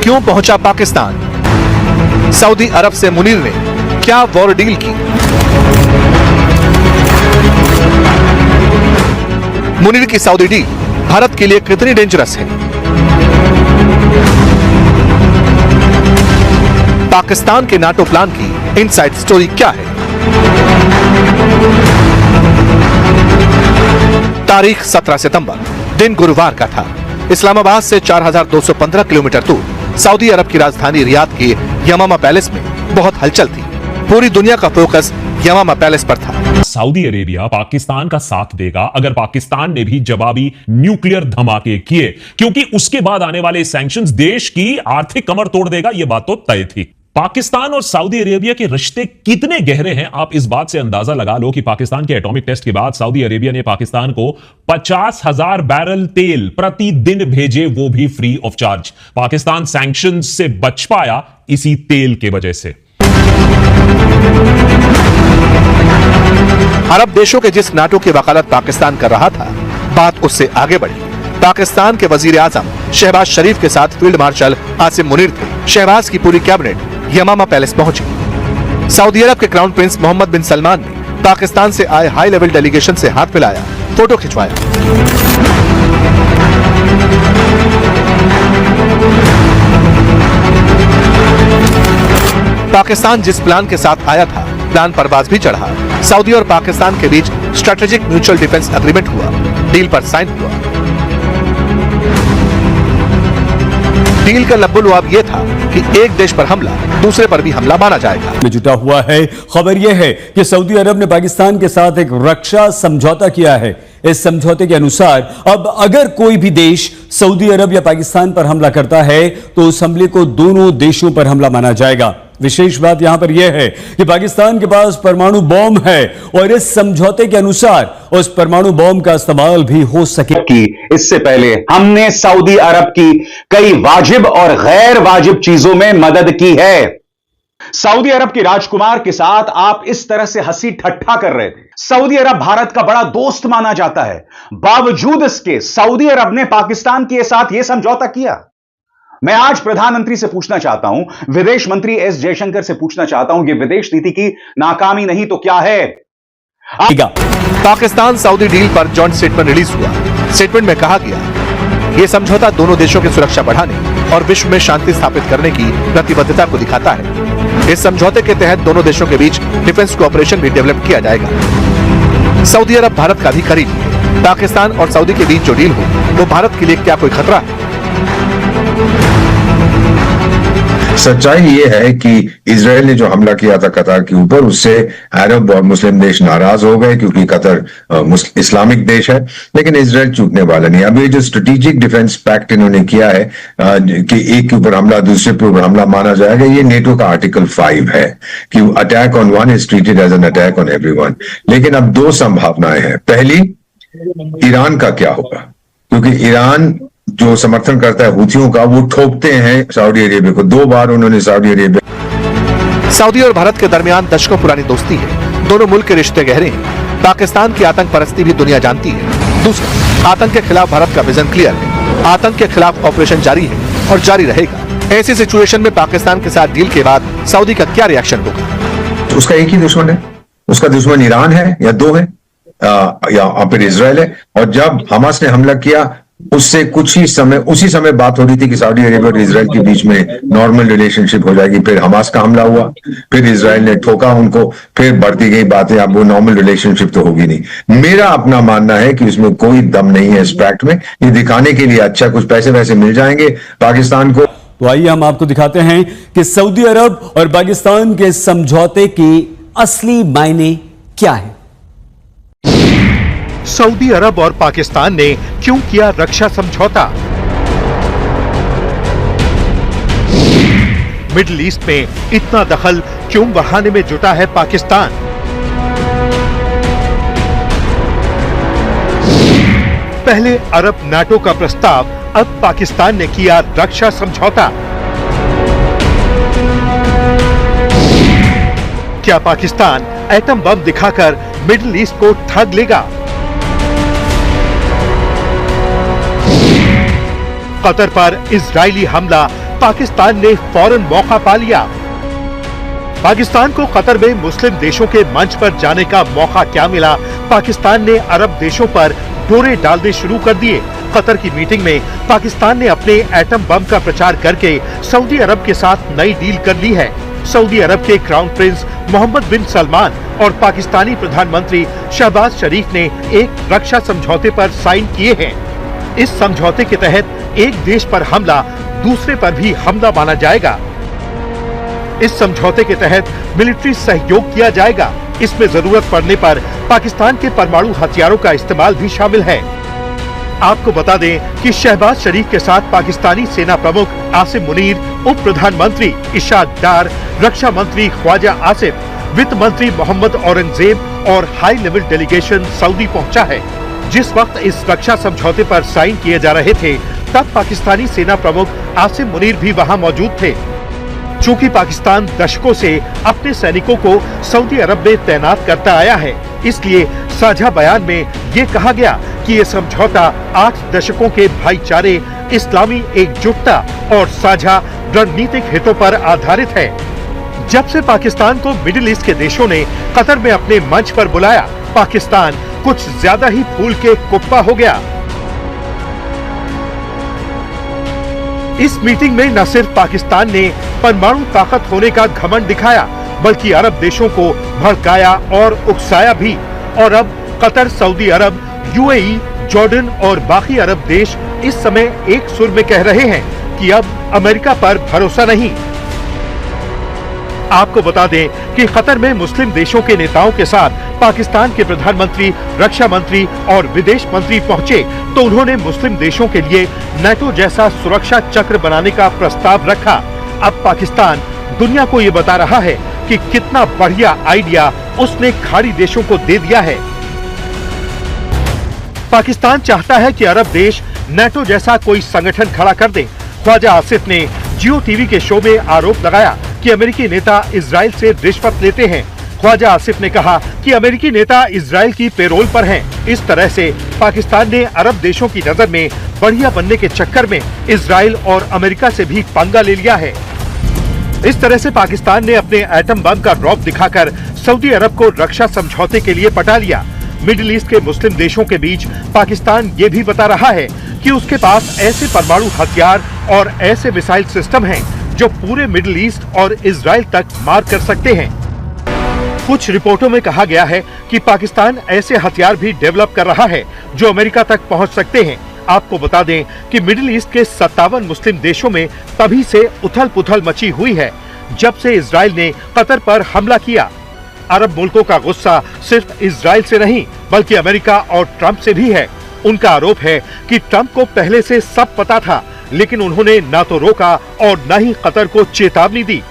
क्यों पहुंचा पाकिस्तान? सऊदी अरब से मुनीर ने क्या वॉर डील की? मुनीर की सऊदी डील भारत के लिए कितनी डेंजरस है? पाकिस्तान के नाटो प्लान की इनसाइड स्टोरी क्या है? तारीख 17 सितंबर, दिन गुरुवार का था। इस्लामाबाद से 4215 किलोमीटर दूर सऊदी अरब की राजधानी रियाद के यमामा पैलेस में बहुत हलचल थी। पूरी दुनिया का फोकस यमामा पैलेस पर था। सऊदी अरेबिया पाकिस्तान का साथ देगा अगर पाकिस्तान ने भी जवाबी न्यूक्लियर धमाके किए, क्योंकि उसके बाद आने वाले सैंक्शंस देश की आर्थिक कमर तोड़ देगा, यह बात तो तय थी। पाकिस्तान और सऊदी अरेबिया के रिश्ते कितने गहरे हैं, आप इस बात से अंदाजा लगा लो कि पाकिस्तान के एटॉमिक टेस्ट के बाद सऊदी अरेबिया ने पाकिस्तान को 50,000 बैरल तेल प्रतिदिन भेजे, वो भी free of charge. Pakistan sanction से बच पाया इसी तेल के वजह से। अरब देशों के जिस नाटो की वकालत पाकिस्तान कर रहा था, बात उससे आगे बढ़ी। पाकिस्तान के वजीर आजम शहबाज शरीफ के साथ फील्ड मार्शल आसिम मुनीर थे। शहबाज की पूरी कैबिनेट यमामा पैलेस पहुंची। सऊदी अरब के क्राउन प्रिंस मोहम्मद बिन सलमान ने पाकिस्तान से आए हाई लेवल डेलीगेशन से हाथ मिलाया, फोटो खिंचवाया। पाकिस्तान जिस प्लान के साथ आया था, प्लान परवाज भी चढ़ा। सऊदी और पाकिस्तान के बीच स्ट्रेटेजिक म्यूचुअल डिफेंस एग्रीमेंट हुआ, डील पर साइन हुआ। डील का लब्बुलुआब यह था कि एक देश पर हमला दूसरे पर भी हमला माना जाएगा। में जुटा हुआ है। खबर यह है कि सऊदी अरब ने पाकिस्तान के साथ एक रक्षा समझौता किया है। इस समझौते के अनुसार अब अगर कोई भी देश सऊदी अरब या पाकिस्तान पर हमला करता है तो उस हमले को दोनों देशों पर हमला माना जाएगा। विशेष बात यहां पर यह है कि पाकिस्तान के पास परमाणु बॉम्ब है और इस समझौते के अनुसार उस परमाणु बॉम्ब का इस्तेमाल भी हो सके। इससे पहले हमने सऊदी अरब की कई वाजिब और गैर वाजिब चीजों में मदद की है। सऊदी अरब के राजकुमार के साथ आप इस तरह से हंसी ठट्ठा कर रहे थे। सऊदी अरब भारत का बड़ा दोस्त माना जाता है, बावजूद इसके सऊदी अरब ने पाकिस्तान के साथ यह समझौता किया। मैं आज प्रधानमंत्री से पूछना चाहता हूं, विदेश मंत्री एस जयशंकर से पूछना चाहता हूं, यह विदेश नीति की नाकामी नहीं तो क्या है? पाकिस्तान सऊदी डील पर जॉइंट स्टेटमेंट रिलीज हुआ। स्टेटमेंट में कहा गया, यह समझौता दोनों देशों की सुरक्षा बढ़ाने और विश्व में शांति स्थापित करने की प्रतिबद्धता को दिखाता है। इस समझौते के तहत दोनों देशों के बीच डिफेंस कोऑपरेशन भी डेवलप किया जाएगा। सऊदी अरब भारत का भी करीबी है। पाकिस्तान और सऊदी के बीच जो डील हो, वो भारत के लिए क्या कोई खतरा है? सच्चाई ये है कि इजराइल ने जो हमला किया था कतर के ऊपर, उससे अरब और मुस्लिम देश नाराज हो गए, क्योंकि कतर इस्लामिक देश है। लेकिन इजराइल चूकने वाला नहीं। अब ये जो स्ट्रेटेजिक डिफेंस पैक्ट इन्होंने किया है कि एक के ऊपर हमला दूसरे के ऊपर हमला माना जाएगा, ये नेटो का आर्टिकल 5 है कि attack on one is treated as an attack on everyone. लेकिन अब दो संभावनाएं हैं। पहली, ईरान का क्या होगा, क्योंकि ईरान जो समर्थन करता है हुथियों का, वो ठोकते हैं सऊदी अरेबिया को। 2 बार उन्होंने सऊदी और भारत के दरमियान दशकों पुरानी दोस्ती है। दोनों मुल्क के रिश्ते गहरे हैं। पाकिस्तान की आतंक परस्ती भी दुनिया जानती है। दूसरा, आतंक के खिलाफ भारत का विजन क्लियर है। आतंक के खिलाफ ऑपरेशन जारी है और जारी रहेगा। ऐसी सिचुएशन में पाकिस्तान के साथ डील के बाद सऊदी का क्या रिएक्शन होगा? उसका एक ही दुश्मन है। उसका दुश्मन ईरान है या 2 है, या फिर इजराइल है। और जब हमास ने हमला किया, उससे उसी समय बात हो रही थी कि सऊदी अरेबिया और इजराइल के बीच में नॉर्मल रिलेशनशिप हो जाएगी। फिर हमास का हमला हुआ, फिर इजराइल ने ठोका उनको, फिर बढ़ती गई बातें। अब वो नॉर्मल रिलेशनशिप तो होगी नहीं। मेरा अपना मानना है कि उसमें कोई दम नहीं है इस पैक्ट में। ये दिखाने के लिए अच्छा कुछ पैसे वैसे मिल जाएंगे पाकिस्तान को। तो आइए हम आपको दिखाते हैं कि सऊदी अरब और पाकिस्तान के समझौते की असली मायने क्या है। सऊदी अरब और पाकिस्तान ने क्यों किया रक्षा समझौता? मिडिल ईस्ट में इतना दखल क्यों बढ़ाने में जुटा है पाकिस्तान? पहले अरब नाटो का प्रस्ताव, अब पाकिस्तान ने किया रक्षा समझौता। क्या पाकिस्तान एटम बम दिखाकर मिडिल ईस्ट को ठग लेगा? कतर पर इजरायली हमला पाकिस्तान ने फौरन मौका पा लिया। पाकिस्तान को कतर में मुस्लिम देशों के मंच पर जाने का मौका क्या मिला? पाकिस्तान ने अरब देशों पर डोरे डालने शुरू कर दिए। कतर की मीटिंग में पाकिस्तान ने अपने एटम बम का प्रचार करके सऊदी अरब के साथ नई डील कर ली है। सऊदी अरब के क्राउन प्रिंस मोहम्मद बिन सलमान और पाकिस्तानी प्रधानमंत्री शहबाज शरीफ ने एक रक्षा समझौते पर साइन किए हैं। इस समझौते के तहत एक देश पर हमला दूसरे पर भी हमला माना जाएगा। इस समझौते के तहत मिलिट्री सहयोग किया जाएगा। इसमें जरूरत पड़ने पर पाकिस्तान के परमाणु हथियारों का इस्तेमाल भी शामिल है। आपको बता दें कि शहबाज शरीफ के साथ पाकिस्तानी सेना प्रमुख आसिम मुनीर, उप प्रधानमंत्री इशाक डार, रक्षा मंत्री ख्वाजा आसिफ, वित्त मंत्री मोहम्मद औरंगजेब और हाई लेवल डेलीगेशन सऊदी पहुंचा है। जिस वक्त इस रक्षा समझौते पर साइन किए जा रहे थे, तब पाकिस्तानी सेना प्रमुख आसिम मुनीर भी वहां मौजूद थे। चूंकि पाकिस्तान दशकों से अपने सैनिकों को सऊदी अरब में तैनात करता आया है, इसलिए साझा बयान में ये कहा गया कि ये समझौता 8 दशकों के भाईचारे, इस्लामी एकजुटता और साझा रणनीतिक हितों पर आधारित है। जब से पाकिस्तान को मिडिल ईस्ट के देशों ने कतर में अपने मंच पर बुलाया, पाकिस्तान कुछ ज्यादा ही फूल के कुप्पा हो गया। इस मीटिंग में न सिर्फ पाकिस्तान ने परमाणु ताकत होने का घमंड दिखाया, बल्कि अरब देशों को भड़काया और उकसाया भी। और अब कतर, सऊदी अरब, यूएई, जॉर्डन और बाकी अरब देश इस समय एक सुर में कह रहे हैं कि अब अमेरिका पर भरोसा नहीं। आपको बता दें कि कतर में मुस्लिम देशों के नेताओं के साथ पाकिस्तान के प्रधानमंत्री, रक्षा मंत्री और विदेश मंत्री पहुंचे तो उन्होंने मुस्लिम देशों के लिए नाटो जैसा सुरक्षा चक्र बनाने का प्रस्ताव रखा। अब पाकिस्तान दुनिया को ये बता रहा है कि कितना बढ़िया आइडिया उसने खाड़ी देशों को दे दिया है। पाकिस्तान चाहता है कि अरब देश नाटो जैसा कोई संगठन खड़ा कर दे। ख्वाजा आसिफ ने जियो टीवी के शो में आरोप लगाया कि अमेरिकी नेता इजराइल से रिश्वत लेते हैं। ख्वाजा आसिफ ने कहा कि अमेरिकी नेता इजराइल की पेरोल पर हैं। इस तरह से पाकिस्तान ने अरब देशों की नजर में बढ़िया बनने के चक्कर में इजराइल और अमेरिका से भी पंगा ले लिया है। इस तरह से पाकिस्तान ने अपने एटम बम का रौब दिखाकर सऊदी अरब को रक्षा समझौते के लिए पटा लिया। मिडिल ईस्ट के मुस्लिम देशों के बीच पाकिस्तान ये भी बता रहा है कि उसके पास ऐसे परमाणु हथियार और ऐसे मिसाइल सिस्टम हैं जो पूरे मिडिल ईस्ट और इजराइल तक मार कर सकते हैं। कुछ रिपोर्टों में कहा गया है कि पाकिस्तान ऐसे हथियार भी डेवलप कर रहा है जो अमेरिका तक पहुंच सकते हैं। आपको बता दें कि मिडिल ईस्ट के 57 मुस्लिम देशों में तभी से उथल पुथल मची हुई है जब से इजराइल ने कतर पर हमला किया। अरब मुल्कों का गुस्सा सिर्फ इजराइल से नहीं बल्कि अमेरिका और ट्रंप से भी है। उनका आरोप है कि ट्रंप को पहले से सब पता था, लेकिन उन्होंने ना तो रोका और न ही कतर को चेतावनी दी।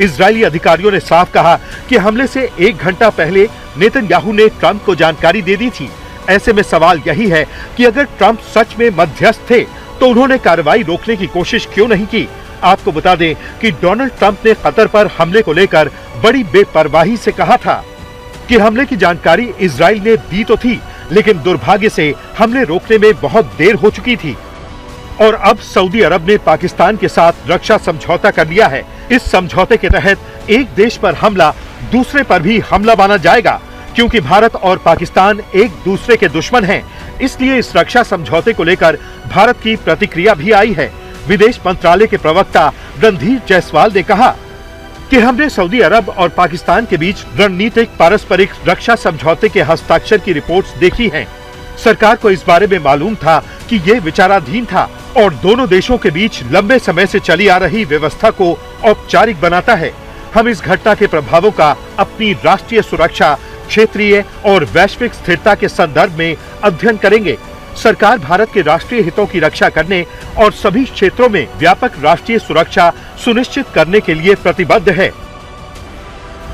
इजरायली अधिकारियों ने साफ कहा कि हमले से 1 घंटा पहले नेतन्याहू ने ट्रंप को जानकारी दे दी थी। ऐसे में सवाल यही है कि अगर ट्रंप सच में मध्यस्थ थे तो उन्होंने कार्रवाई रोकने की कोशिश क्यों नहीं की। आपको बता दें कि डोनाल्ड ट्रंप ने कतर पर हमले को लेकर बड़ी बेपरवाही से कहा था कि हमले की जानकारी इजराइल ने दी तो थी, लेकिन दुर्भाग्य से हमले रोकने में बहुत देर हो चुकी थी। और अब सऊदी अरब ने पाकिस्तान के साथ रक्षा समझौता कर लिया है। इस समझौते के तहत एक देश पर हमला दूसरे पर भी हमला माना जाएगा। क्योंकि भारत और पाकिस्तान एक दूसरे के दुश्मन हैं, इसलिए इस रक्षा समझौते को लेकर भारत की प्रतिक्रिया भी आई है। विदेश मंत्रालय के प्रवक्ता रणधीर जायसवाल ने कहा कि हमने सऊदी अरब और पाकिस्तान के बीच रणनीतिक पारस्परिक रक्षा समझौते के हस्ताक्षर की रिपोर्ट्स देखी हैं। सरकार को इस बारे में मालूम था कि ये विचाराधीन था और दोनों देशों के बीच लंबे समय से चली आ रही व्यवस्था को औपचारिक बनाता है। हम इस घटना के प्रभावों का अपनी राष्ट्रीय सुरक्षा, क्षेत्रीय और वैश्विक स्थिरता के संदर्भ में अध्ययन करेंगे। सरकार भारत के राष्ट्रीय हितों की रक्षा करने और सभी क्षेत्रों में व्यापक राष्ट्रीय सुरक्षा सुनिश्चित करने के लिए प्रतिबद्ध है।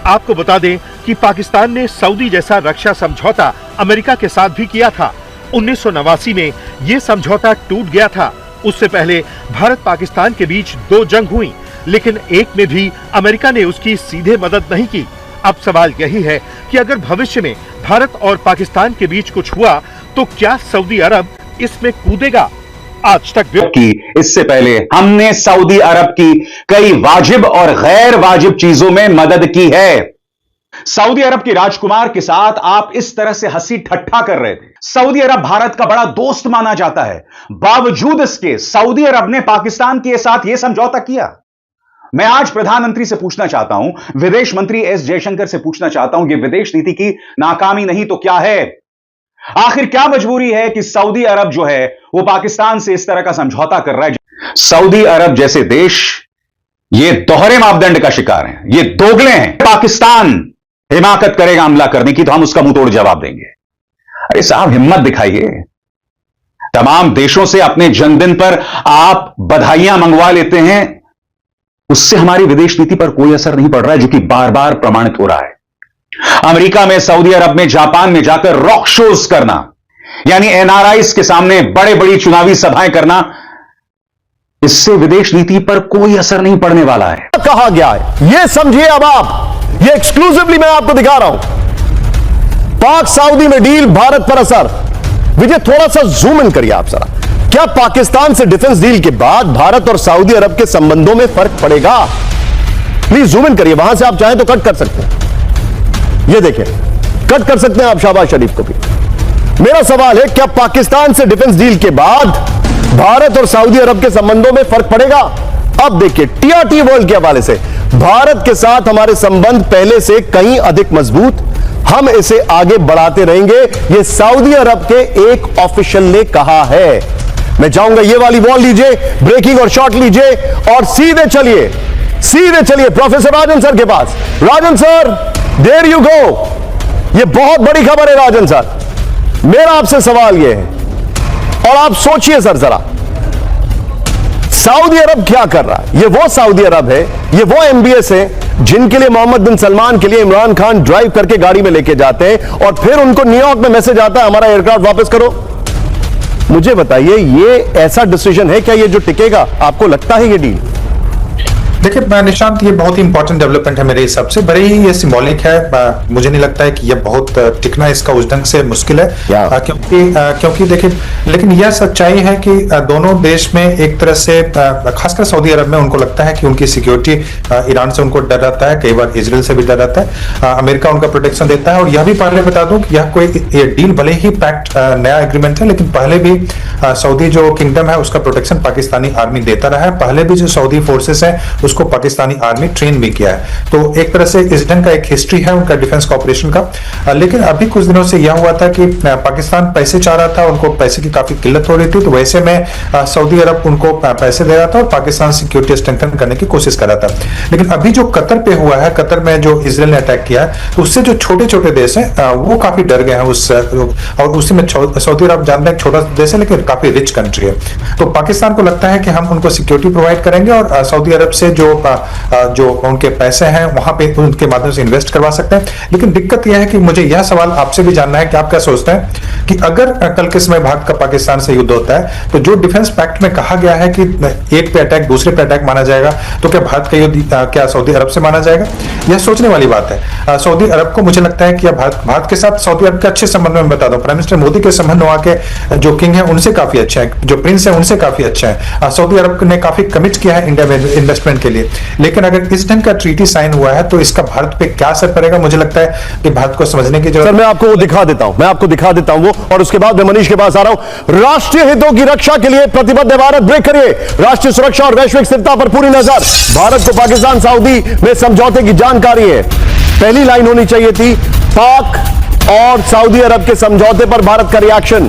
आपको बता दें कि पाकिस्तान ने सऊदी जैसा रक्षा समझौता अमेरिका के साथ भी किया था। 1989 में ये समझौता टूट गया था। उससे पहले भारत पाकिस्तान के बीच 2 जंग हुई, लेकिन एक में भी अमेरिका ने उसकी सीधे मदद नहीं की। अब सवाल यही है कि अगर भविष्य में भारत और पाकिस्तान के बीच कुछ हुआ तो क्या सऊदी अरब इसमें कूदेगा? आज तक की इससे पहले हमने सऊदी अरब की कई वाजिब और गैर वाजिब चीजों में मदद की है। सऊदी अरब के राजकुमार के साथ आप इस तरह से हंसी ठट्ठा कर रहे थे। सऊदी अरब भारत का बड़ा दोस्त माना जाता है, बावजूद इसके सऊदी अरब ने पाकिस्तान के साथ यह समझौता किया। मैं आज प्रधानमंत्री से पूछना चाहता हूं, विदेश मंत्री एस जयशंकर से पूछना चाहता हूं, यह विदेश नीति की नाकामी नहीं तो क्या है? आखिर क्या मजबूरी है कि सऊदी अरब जो है वो पाकिस्तान से इस तरह का समझौता कर रहा है? सऊदी अरब जैसे देश ये दोहरे मापदंड का शिकार हैं, ये दोगले हैं। पाकिस्तान हिमाकत करेगा हमला करने की तो हम उसका मुंह तोड़ जवाब देंगे। अरे साहब, हिम्मत दिखाइए। तमाम देशों से अपने जन्मदिन पर आप बधाइयां मंगवा लेते हैं, उससे हमारी विदेश नीति पर कोई असर नहीं पड़ रहा है, जो कि बार बार प्रमाणित हो रहा है। अमेरिका में, सऊदी अरब में, जापान में जाकर रॉक शोज करना, यानी एनआरआईज के सामने बड़े बड़ी चुनावी सभाएं करना, इससे विदेश नीति पर कोई असर नहीं पड़ने वाला है। कहा गया है यह समझिए। अब आप ये एक्सक्लूसिवली मैं आपको दिखा रहा हूं। पाक सऊदी में डील, भारत पर असर। विजय, थोड़ा सा जूम इन करिए आप जरा। क्या पाकिस्तान से डिफेंस डील के बाद भारत और सऊदी अरब के संबंधों में फर्क पड़ेगा? प्लीज जूम इन करिए, वहां से आप चाहें तो कट कर सकते हैं। ये देखिए, कट कर सकते हैं आप शहबाज शरीफ को भी। मेरा सवाल है, क्या पाकिस्तान से डिफेंस डील के बाद भारत और सऊदी अरब के संबंधों में फर्क पड़ेगा? अब देखिए, टीआरटी वर्ल्ड के हवाले से भारत के साथ हमारे संबंध पहले से कहीं अधिक मजबूत, हम इसे आगे बढ़ाते रहेंगे, यह सऊदी अरब के एक ऑफिशियल ने कहा है। मैं चाहूंगा ये वाली वॉल लीजिए, ब्रेकिंग और शॉट लीजिए और सीधे चलिए प्रोफेसर राजन सर के पास। राजन सर, देयर यू गो। ये बहुत बड़ी खबर है राजन सर। मेरा आपसे सवाल यह है, और आप सोचिए सर जरा, सऊदी अरब क्या कर रहा है? ये वो सऊदी अरब है, ये वो एमबीएस है जिनके लिए मोहम्मद बिन सलमान के लिए इमरान खान ड्राइव करके गाड़ी में लेके जाते हैं और फिर उनको न्यूयॉर्क में मैसेज आता है, हमारा एयरक्राफ्ट वापस करो। मुझे बताइए, ये ऐसा डिसीजन है क्या, ये जो टिकेगा? आपको लगता है ये डील? देखिए निशांत, ये बहुत ही इंपॉर्टेंट डेवलपमेंट है मेरे हिसाब से। बड़े ही ये सिंबॉलिक है। मुझे नहीं लगता है कि ये बहुत टिकना इसका उस ढंग से मुश्किल है, क्योंकि देखिए, लेकिन यह सच्चाई है कि दोनों देश में एक तरह से, खासकर सऊदी अरब में, उनको लगता है कि उनकी सिक्योरिटी, ईरान से उनको डर रहता है, कई बार इजराइल से भी डर रहता है, अमेरिका उनका प्रोटेक्शन देता है। और यह भी पहले बता दूं कि यह कोई डील भले ही पैक्ट नया एग्रीमेंट है, लेकिन पहले भी सऊदी जो किंगडम है उसका प्रोटेक्शन पाकिस्तानी आर्मी देता रहा है। पहले भी जो सऊदी फोर्सेस है उसको पाकिस्तानी आर्मी ट्रेन भी किया है। तो एक तरह से इस ढंग का एक हिस्ट्री है उनका डिफेंस कॉर्पोरेशन का। लेकिन अभी कुछ दिनों से यह हुआ था कि पाकिस्तान पैसे चाह रहा था, उनको पैसे की काफी किल्लत हो रही थी, तो वैसे में सऊदी अरब उनको पैसे दे रहा था और पाकिस्तान सिक्योरिटी स्ट्रेंथन करने की कोशिश कर रहा था। लेकिन अभी जो कतर पे हुआ है, कतर में जो इजराइल ने अटैक किया है, तो उससे जो छोटे छोटे देश हैं वो काफी डर गए हैं उस, और उसी में सऊदी अरब जानते हैं छोटा देश है लेकिन काफी रिच कंट्री है। तो पाकिस्तान को लगता है कि हम उनको सिक्योरिटी प्रोवाइड करेंगे और सऊदी अरब से जो उनके पैसे हैं वहां पे उनके माध्यम से इन्वेस्ट करवा सकते हैं। लेकिन दिक्कत यह है कि मुझे यह सवाल आपसे भी जानना है कि आप क्या सोचते हैं कि अगर कल के समय भारत का पाकिस्तान से युद्ध होता है, तो जो डिफेंस पैक्ट में कहा गया है कि एक पे अटैक दूसरे पे अटैक माना जाएगा, तो क्या भारत का युद्ध क्या सऊदी अरब से माना जाएगा? यह सोचने वाली बात है। सऊदी अरब को मुझे लगता है कि भारत के साथ सऊदी अरब के अच्छे संबंध में बता दूं, प्राइम मिनिस्टर मोदी के संबंध वहां के जो किंग है उनसे काफी अच्छे हैं, जो प्रिंस है उनसे काफी अच्छा है। सऊदी अरब ने काफी कमिट किया है इंडिया में इन्वेस्टमेंट के लिए। लेकिन अगर इस ढंग का ट्रीटी साइन हुआ है तो इसका भारत पे क्या असर पड़ेगा, मुझे लगता है कि भारत को समझने की जरूरत। सर, मैं आपको दिखा देता हूं वो, और उसके बाद मैं मनीष के पास आ रहा हूं। राष्ट्रीय हितों की रक्षा के लिए प्रतिबद्ध है भारत। ब्रेक करिए। राष्ट्रीय सुरक्षा और वैश्विक स्थिरता पर पूरी नजर। भारत को पाकिस्तान सऊदी में समझौते की जानकारी है। पहली लाइन होनी चाहिए थी, पाक और सऊदी अरब के समझौते पर भारत का रिएक्शन,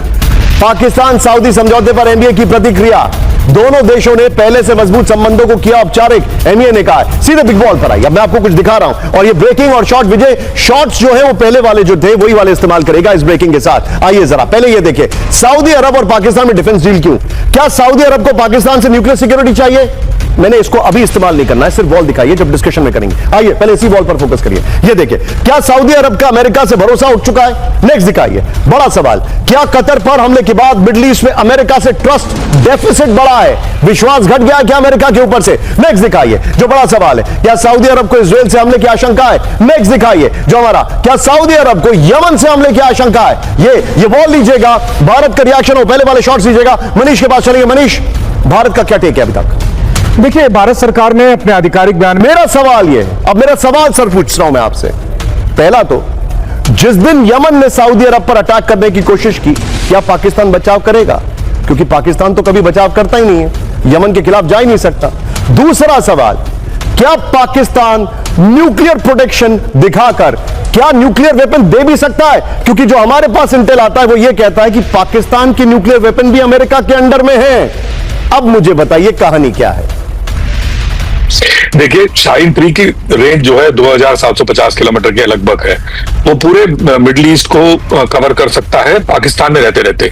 पाकिस्तान सऊदी समझौते पर एनडीए की प्रतिक्रिया। दोनों देशों ने पहले से मजबूत संबंधों को किया औपचारिक, एनडीए ने कहा। सीधे बिग बॉल पर आइए, अब मैं आपको कुछ दिखा रहा हूं, और ये ब्रेकिंग और शॉर्ट, विजय शॉर्ट्स जो है वो पहले वाले जो थे वही वाले इस्तेमाल करेगा इस ब्रेकिंग के साथ। आइए जरा पहले ये देखिए, सऊदी अरब और पाकिस्तान में डिफेंस डील क्यों? क्या सऊदी अरब को पाकिस्तान से न्यूक्लियर सिक्योरिटी चाहिए? मैंने इसको अभी इस्तेमाल नहीं करना है, सिर्फ बॉल दिखाइए, जब डिस्कशन में करेंगे। आइए पहले इसी बॉल पर फोकस करिए। ये देखिए, क्या सऊदी अरब का अमेरिका से भरोसा उठ चुका है? नेक्स्ट दिखाइए। बड़ा सवाल, क्या कतर पर हमले के बाद मिडिल ईस्ट में अमेरिका से ट्रस्ट डेफिसिट बढ़ा रहा है? विश्वास घट गया क्या अमेरिका के ऊपर से? नेक्स्ट दिखाइए जो बड़ा सवाल है, क्या सऊदी अरब को इजराइल से हमले की आशंका है? नेक्स्ट दिखाइए जो हमारा, क्या सऊदी अरब को यमन से हमले की आशंका है? ये वॉल लीजिएगा, भारत का रिएक्शन हो, पहले वाले शॉट्स लीजिएगा। मनीष के पास चलिए। मनीष, भारत का क्या टेक है अभी तक? देखिए, भारत सरकार ने अपने आधिकारिक बयान में, मेरा सवाल ये है, अब मेरा सवाल सर पूछ रहा हूं मैं आपसे। पहला तो, जिस दिन यमन ने सऊदी अरब पर अटैक करने की कोशिश की, क्या पाकिस्तान बचाव करेगा? क्योंकि पाकिस्तान तो कभी बचाव करता ही नहीं है, यमन के खिलाफ जा ही नहीं सकता। दूसरा सवाल, क्या पाकिस्तान न्यूक्लियर प्रोटेक्शन दिखाकर क्या न्यूक्लियर वेपन दे भी सकता है? क्योंकि जो हमारे पास इंटेल आता है वो ये कहता है कि पाकिस्तान की न्यूक्लियर वेपन भी अमेरिका के अंडर में है। अब मुझे बताइए कहानी क्या है? देखिए, शाहीन 3 की रेंज जो है 2750 किलोमीटर के लगभग है। वो पूरे मिडिल ईस्ट को कवर कर सकता है पाकिस्तान में रहते रहते।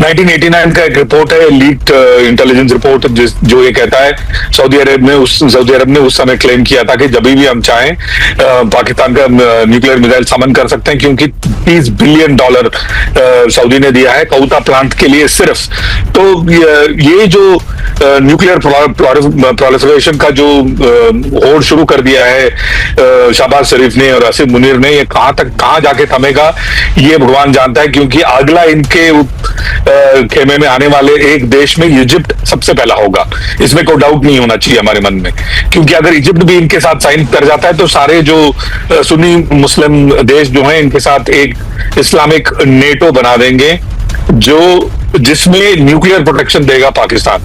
1989 का एक रिपोर्ट है, लीक्ड इंटेलिजेंस रिपोर्ट, जो ये कहता है सऊदी अरब ने उस समय क्लेम किया था कि जब भी हम चाहें पाकिस्तान का न्यूक्लियर मिसाइल समन कर सकते हैं, क्योंकि $30 बिलियन सऊदी ने दिया है कौता प्लांट के लिए सिर्फ। तो ये जो न्यूक्लियर प्रोलिफरेशन का जो होड़ शुरू कर दिया है शहबाज शरीफ ने और आसिफ मुनीर ने, ये कहां जाके थमेगा ये भगवान जानता है। क्योंकि अगला इनके खेमे में आने वाले एक देश में इजिप्ट सबसे पहला होगा, इसमें कोई डाउट नहीं होना चाहिए हमारे मन में। क्योंकि अगर इजिप्ट भी इनके साथ साइन कर जाता है तो सारे जो सुन्नी मुस्लिम देश जो हैं इनके साथ एक इस्लामिक नेटो बना देंगे, जिसमें न्यूक्लियर प्रोटेक्शन देगा पाकिस्तान।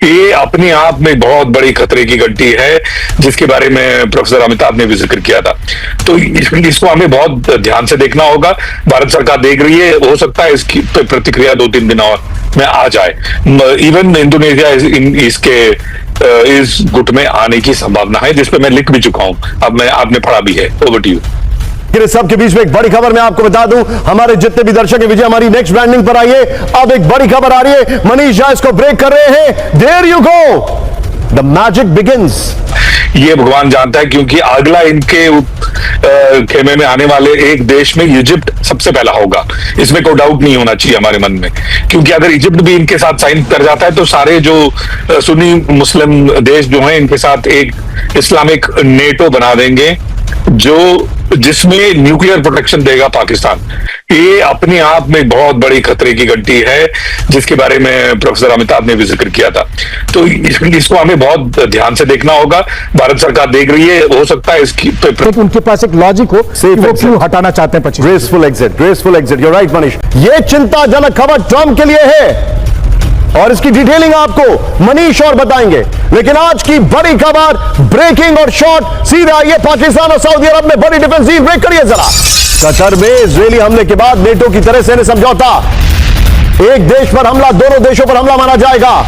ये अपने आप में बहुत बड़ी खतरे की घंटी है, जिसके बारे में प्रोफेसर अमिताभ ने भी जिक्र किया था। तो इसको हमें बहुत ध्यान से देखना होगा। भारत सरकार देख रही है, हो सकता है इसकी प्रतिक्रिया 2-3 दिन और में आ जाए। इवन इंडोनेशिया इसके इस गुट में आने की संभावना है, जिसपे मैं लिख भी चुका हूं। अब आपने पढ़ा भी है। Over to you. सबके बीच में एक बड़ी खबर मैं आपको बता दूं, हमारे जितने भी दर्शक हैं, विजय हमारी नेक्स्ट ब्रांडिंग पर आइए। अब एक बड़ी खबर आ रही है, मनीष झा इसको ब्रेक कर रहे हैं। There you go, the magic begins. ये भगवान जानता है, क्योंकि अगला इनके खेमे में आने वाले एक देश में इजिप्ट सबसे पहला होगा, इसमें कोई डाउट नहीं होना चाहिए हमारे मन में। क्योंकि अगर इजिप्ट भी इनके साथ साइन कर जाता है तो सारे जो सुन्नी मुस्लिम देश जो हैं इनके साथ एक इस्लामिक नेटो बना देंगे, जिसमें न्यूक्लियर प्रोटेक्शन देगा पाकिस्तान। ये अपने आप में बहुत बड़ी खतरे की घंटी है, जिसके बारे में प्रोफेसर अमिताभ ने भी जिक्र किया था। तो इसको हमें बहुत ध्यान से देखना होगा। भारत सरकार देख रही है, हो सकता है इसकी उनके पास एक लॉजिक हो कि वो क्यों हटाना चाहते हैं 25। Graceful exit, you right Manish. ये चिंताजनक खबर ट्रंप के लिए है और इसकी डिटेलिंग आपको मनीष और बताएंगे। लेकिन आज की बड़ी खबर, ब्रेकिंग और शॉर्ट सीधा आइए पाकिस्तान और सऊदी अरब में बड़ी डिफेंस डील। ब्रेक करिए जरा। कतर में इजरायली हमले के बाद नेटो की तरह से समझौता, एक देश पर हमला, दोनों देशों पर हमला माना जाएगा।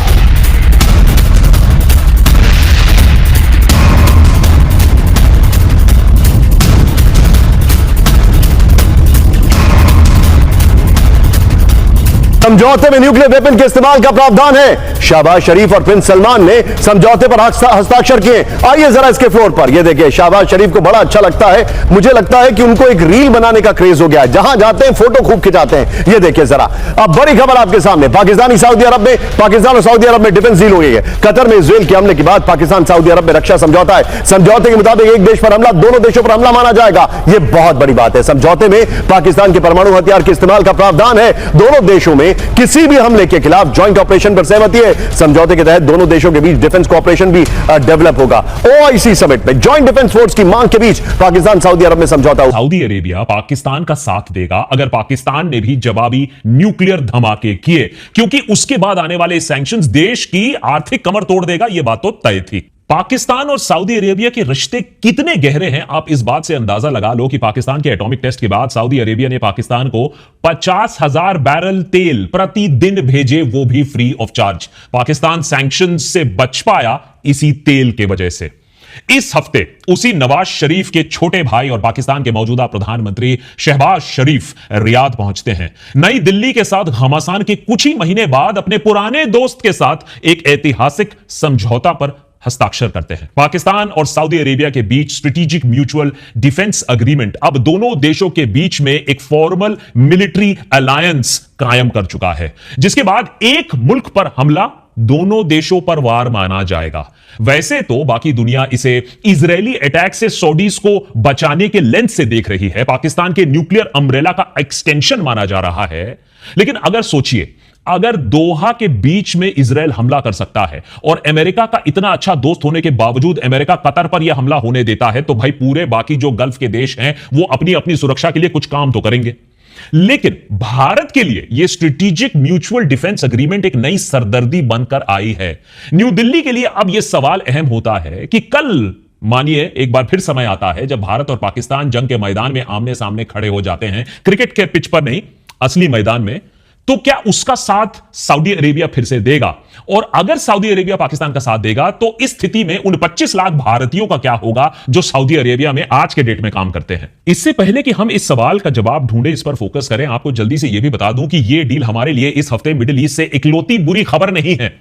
समझौते में न्यूक्लियर वेपन के इस्तेमाल का प्रावधान है। शहबाज शरीफ और प्रिंस सलमान ने समझौते पर हस्ताक्षर किए। आइए जरा इसके फ्लोर पर, ये देखिए शहबाज शरीफ को बड़ा अच्छा लगता है, मुझे लगता है कि उनको एक रील बनाने का क्रेज हो गया है, जहां जाते हैं फोटो खूब खिंचाते हैं। ये देखिए जरा। अब बड़ी खबर आपके सामने, पाकिस्तान और सऊदी अरब में डिफेंस डील हो गई है। कतर में इजराइल के हमले के बाद पाकिस्तान सऊदी अरब में रक्षा समझौता है। समझौते के मुताबिक एक देश पर हमला, दोनों देशों पर हमला माना जाएगा। यह बहुत बड़ी बात है। समझौते में पाकिस्तान के परमाणु हथियार के इस्तेमाल का प्रावधान है। दोनों देशों में किसी भी हमले के खिलाफ जॉइंट ऑपरेशन पर सहमति है। समझौते के तहत दोनों देशों के बीच डिफेंस कोऑपरेशन भी डेवलप होगा। ओआईसी समिट में जॉइंट डिफेंस फोर्स की मांग के बीच पाकिस्तान सऊदी अरब में समझौता। सऊदी अरेबिया पाकिस्तान का साथ देगा अगर पाकिस्तान ने भी जवाबी न्यूक्लियर धमाके किए, क्योंकि उसके बाद आने वाले सैंक्शंस देश की आर्थिक कमर तोड़ देगा, यह बात तो तय थी। पाकिस्तान और सऊदी अरेबिया के रिश्ते कितने गहरे हैं, आप इस बात से अंदाजा लगा लो कि पाकिस्तान के एटॉमिक टेस्ट के बाद सऊदी अरेबिया ने पाकिस्तान को 50,000 बैरल तेल प्रतिदिन भेजे, वो भी free of charge. Pakistan sanction से बच पाया इसी तेल के वजह से। इस हफ्ते उसी नवाज शरीफ के छोटे भाई और पाकिस्तान के मौजूदा प्रधानमंत्री शहबाज शरीफ रियाद पहुंचते हैं। नई दिल्ली के साथ घमासान के कुछ ही महीने बाद अपने पुराने दोस्त के साथ एक ऐतिहासिक समझौता पर हस्ताक्षर करते हैं। पाकिस्तान और सऊदी अरेबिया के बीच स्ट्रेटेजिक म्यूचुअल डिफेंस अग्रीमेंट अब दोनों देशों के बीच में एक फॉर्मल मिलिट्री अलायंस कायम कर चुका है, जिसके बाद एक मुल्क पर हमला दोनों देशों पर वार माना जाएगा। वैसे तो बाकी दुनिया इसे इजरायली अटैक से सऊदीज को बचाने के लेंस से देख रही है, पाकिस्तान के न्यूक्लियर अम्ब्रेला का एक्सटेंशन माना जा रहा है। लेकिन अगर सोचिए, अगर दोहा के बीच में इजराइल हमला कर सकता है और अमेरिका का इतना अच्छा दोस्त होने के बावजूद अमेरिका कतर पर यह हमला होने देता है, तो भाई पूरे बाकी जो गल्फ के देश हैं वो अपनी अपनी सुरक्षा के लिए कुछ काम तो करेंगे। लेकिन भारत के लिए यह स्ट्रेटेजिक म्यूचुअल डिफेंस एग्रीमेंट एक नई सरदर्दी बनकर आई है। न्यू दिल्ली के लिए अब यह सवाल अहम होता है कि कल मानिए एक बार फिर समय आता है जब भारत और पाकिस्तान जंग के मैदान में आमने सामने खड़े हो जाते हैं, क्रिकेट के पिच पर नहीं, असली मैदान में, तो क्या उसका साथ सऊदी अरेबिया फिर से देगा? और अगर सऊदी अरेबिया पाकिस्तान का साथ देगा तो इस स्थिति में उन 25 लाख भारतीयों का क्या होगा जो सऊदी अरेबिया में आज के डेट में काम करते हैं? इससे पहले कि हम इस सवाल का जवाब ढूंढे, इस पर फोकस करें, आपको जल्दी से यह भी बता दूं कि यह डील हमारे लिए इस हफ्ते मिडिल ईस्ट से इकलौती बुरी खबर नहीं है।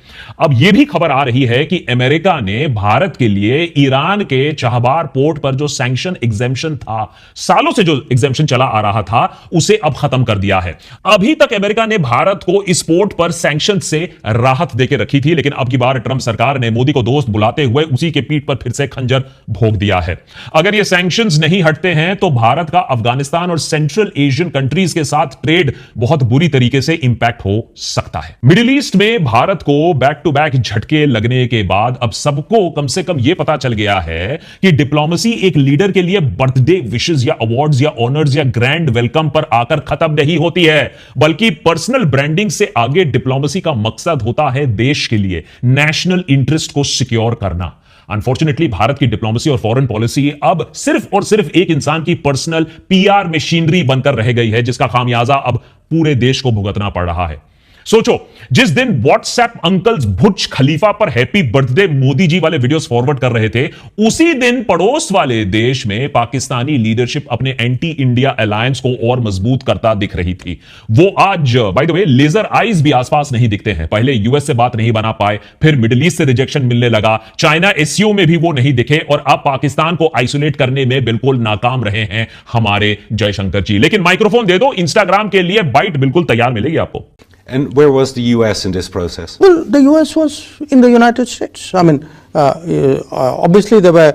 अब यह भी खबर आ रही है कि अमेरिका ने भारत के लिए ईरान के चाहबार पोर्ट पर जो सैंक्शन एग्जेम्पशन था, सालों से जो एग्जेम्पशन चला आ रहा था, उसे अब खत्म कर दिया है। अभी तक अमेरिका ने भारत को इस पोर्ट पर सैंक्शन से राहत देकर रखी थी, लेकिन अब की बार ट्रंप सरकार ने मोदी को दोस्त बुलाते हुए उसी के पीठ पर फिर से खंजर भोंक दिया है। अगर ये सैंक्शंस नहीं हटते हैं तो भारत का अफगानिस्तान और सेंट्रल एशियन कंट्रीज के साथ ट्रेड बहुत बुरी तरीके से इंपैक्ट हो सकता है। मिडिल ईस्ट में भारत को बैक टू बैक झटके लगने के बाद अब सबको कम से कम यह पता चल गया है कि डिप्लोमेसी एक लीडर के लिए बर्थडे विशेस या अवार्ड्स या ऑनर्स या ग्रैंड वेलकम पर आकर खत्म नहीं होती है, बल्कि पर्सनल ब्रांडिंग से आगे डिप्लोमेसी का मकसद होता है देश के लिए नेशनल इंटरेस्ट को सिक्योर करना। अनफॉर्चुनेटली भारत की डिप्लोमेसी और फॉरेन पॉलिसी अब सिर्फ और सिर्फ एक इंसान की पर्सनल पीआर मशीनरी बनकर रह गई है, जिसका खामियाजा अब पूरे देश को भुगतना पड़ रहा है। सोचो, जिस दिन व्हाट्सएप अंकल्स बुर्ज खलीफा पर हैप्पी बर्थडे मोदी जी वाले वीडियोस फॉरवर्ड कर रहे थे, उसी दिन पड़ोस वाले देश में पाकिस्तानी लीडरशिप अपने एंटी इंडिया अलायंस को और मजबूत करता दिख रही थी। वो आज by the way laser eyes भी आसपास नहीं दिखते हैं। पहले यूएस से बात नहीं बना पाए, फिर मिडिल ईस्ट से रिजेक्शन मिलने लगा, चाइना एससीओ में भी वो नहीं दिखे, और अब पाकिस्तान को आइसोलेट करने में बिल्कुल नाकाम रहे हैं हमारे जयशंकर जी। लेकिन माइक्रोफोन दे दो, इंस्टाग्राम के लिए बाइट बिल्कुल तैयार मिलेगी आपको। And where was the U.S. in this process? Well, the U.S. was in the United States. I mean, obviously there were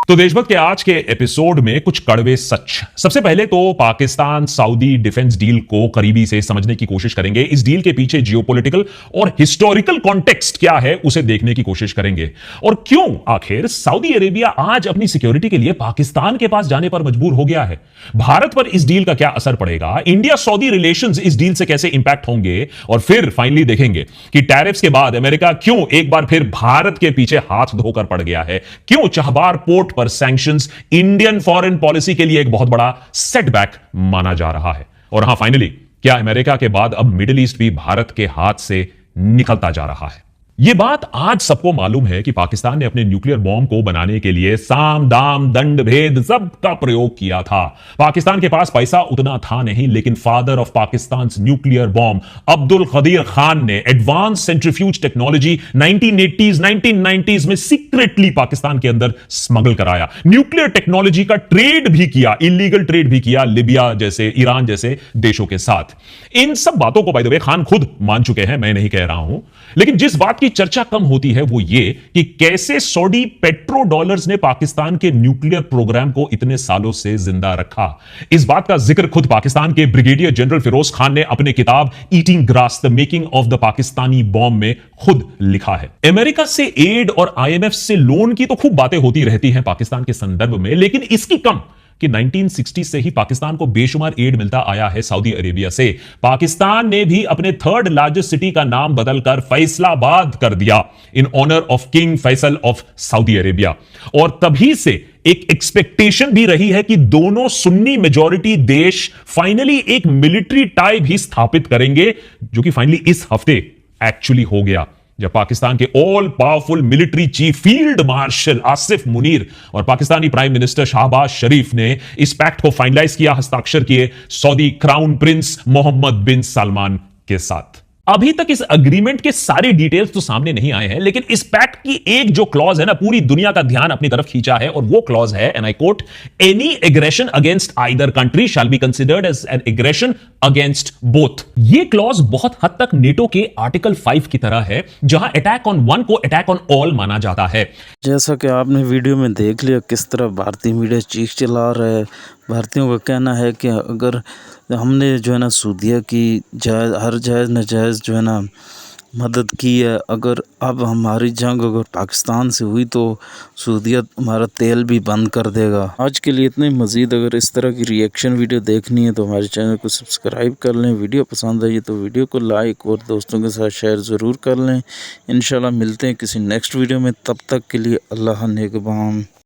तो देशभक्त के आज के एपिसोड में कुछ कड़वे सच। सबसे पहले तो पाकिस्तान सऊदी डिफेंस डील को करीबी से समझने की कोशिश करेंगे। इस डील के पीछे जियोपॉलिटिकल और हिस्टोरिकल कॉन्टेक्स्ट क्या है उसे देखने की कोशिश करेंगे, और क्यों आखिर सऊदी अरेबिया आज अपनी सिक्योरिटी के लिए पाकिस्तान के पास जाने पर मजबूर हो गया है। भारत पर इस डील का क्या असर पड़ेगा, इंडिया सऊदी रिलेशंस इस डील से कैसे इंपैक्ट होंगे, और फिर फाइनली देखेंगे कि टैरिफ्स के बाद अमेरिका क्यों एक बार फिर भारत के पीछे हाथ धोकर पड़ गया है, क्यों चाहबार पोर्ट पर सैंक्शंस इंडियन फॉरेन पॉलिसी के लिए एक बहुत बड़ा सेटबैक माना जा रहा है, और हां फाइनली क्या अमेरिका के बाद अब मिडिल ईस्ट भी भारत के हाथ से निकलता जा रहा है। यह बात आज सबको मालूम है कि पाकिस्तान ने अपने न्यूक्लियर बॉम्ब को बनाने के लिए साम दाम दंड भेद सब का प्रयोग किया था। पाकिस्तान के पास पैसा उतना था नहीं, लेकिन father of Pakistan nuclear bomb Abdul Qadeer Khan ने advance centrifuge technology 1980s 1990s में सीक्रेटली पाकिस्तान के अंदर स्मगल कराया। न्यूक्लियर टेक्नोलॉजी का ट्रेड भी किया, इलीगल ट्रेड भी किया लिबिया जैसे, ईरान जैसे देशों के साथ। इन सब बातों को बाय द वे खान खुद मान चुके हैं, मैं नहीं कह रहा हूं। लेकिन जिस बात की चर्चा कम होती है वो ये कि कैसे सऊदी पेट्रो डॉलर्स ने पाकिस्तान के न्यूक्लियर प्रोग्राम को इतने सालों से जिंदा रखा। इस बात का जिक्र खुद पाकिस्तान के ब्रिगेडियर जनरल फिरोज खान ने अपने किताब eating grass the making of the Pakistani bomb में खुद लिखा है। अमेरिका से एड और आईएमएफ से लोन की तो खूब बातें होती रहती हैं पाकिस्तान के संदर्भ में, लेकिन इसकी कम कि 1960 से ही पाकिस्तान को बेशुमार एड मिलता आया है सऊदी अरेबिया से। पाकिस्तान ने भी अपने थर्ड लार्जेस्ट सिटी का नाम बदलकर फैसलाबाद कर दिया in honour of king Faisal of Saudi Arabia, और तभी से एक एक्सपेक्टेशन भी रही है कि दोनों सुन्नी मेजॉरिटी देश फाइनली एक मिलिट्री टाई भी स्थापित करेंगे, जो कि फाइनली इस हफ्ते एक्चुअली हो गया, जब पाकिस्तान के all powerful military chief field marshal Asif Munir और पाकिस्तानी प्राइम मिनिस्टर शहबाज शरीफ ने इस पैक्ट को फाइनलाइज किया, हस्ताक्षर किए सऊदी क्राउन प्रिंस मोहम्मद बिन सलमान के साथ। अभी तक इस अग्रीमेंट के सारे डिटेल्स तो सामने नहीं आए हैं, लेकिन इस पैक्ट की एक जो क्लॉज है ना, पूरी दुनिया का ध्यान अपनी तरफ खींचा है, और वो क्लॉज है, and I quote, any aggression against either country shall be considered as an aggression against both. ये क्लॉज बहुत हद तक नेटो के आर्टिकल 5 की तरह है, जहां अटैक ऑन वन को अटैक ऑन ऑल माना जाता है। जैसा कि आपने वीडियो में देख लिया किस तरह भारतीय मीडिया चीख चिल्ला रहा है। भारतीयों का कहना है कि अगर हमने जो है ना सऊदीया की हर जायज़ नाजायज़ जो है ना मदद की है, अगर अब हमारी जंग अगर पाकिस्तान से हुई तो सऊदीया हमारा तेल भी बंद कर देगा। आज के लिए इतने। मज़ीद अगर इस तरह की रिएक्शन वीडियो देखनी है तो हमारे चैनल को सब्सक्राइब कर लें। वीडियो पसंद आई तो वीडियो को लाइक और दोस्तों के साथ शेयर ज़रूर कर लें। इंशाल्लाह मिलते हैं किसी नेक्स्ट वीडियो में, तब तक के लिए अल्लाह निगहबान।